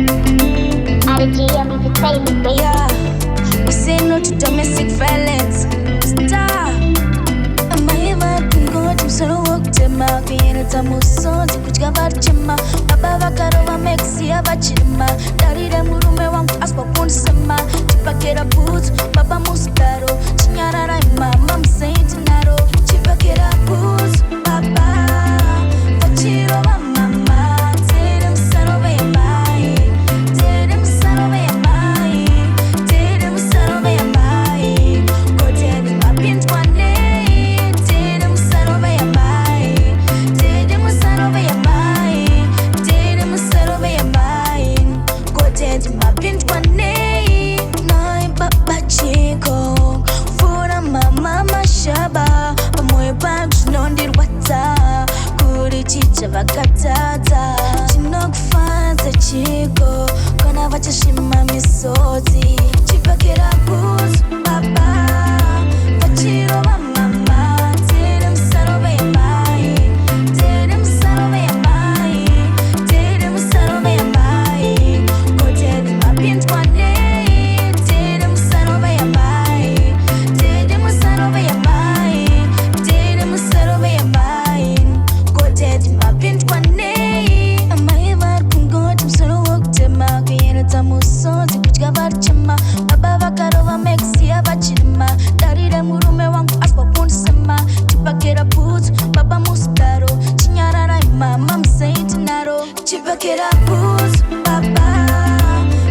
RGM Entertainment, baby. Yeah, we say no to domestic violence. Star. Amaiva kungoti msoro wokutema kuyeneta musonzi kudya varchema baba vakarova mexi yavachirima darire murume wangu aswa kundisema chipakera boots baba musgaro chinyarara imama musaiti naro chipakera boots baba vachirova mama tere musarove yamai tere musarove yamai tere musarove yamai koteni mapindwa nei tere musarove yamai tere musarove yamai tere musarove yamai koteni mapindwa nei nai baba chiko fura mama mashaba pamoyo pangu chinondirwadza kuri chicha vakatata chinokufanza chiko kana vachasvima misodzi chipakera boots baba vachirova mama tere musarove yamai tere musarove yamai tere musarove yamai koteni mapindwa nei tere musarove yamai tere musarove yamai tere musarove yamai koteni mapindwa nei amai vari kungoti musoro wokutema kuyeneta musodzi kudya varichema baba vakarova mexi yavachirima darire murume wangu aswa kundisema chipakera boots baba musgaro chinyarara imama musaiti naro chipakera boots baba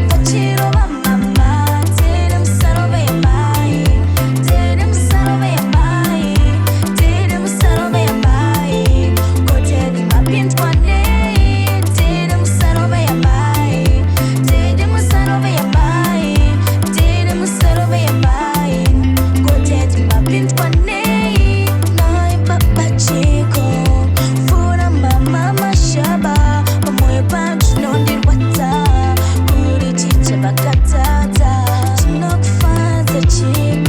vachirova mama tere musarove yamai tere musarove yamai tere musarove yamai koteni mapindwa nei tere musarove yamai tere musarove yamai tere musarove yamai koteni mapindwa nei nai baba chiko fura mama mashaba pamoyo pangu chinondirwadza kuri chicha vakatata chinokufanza chiko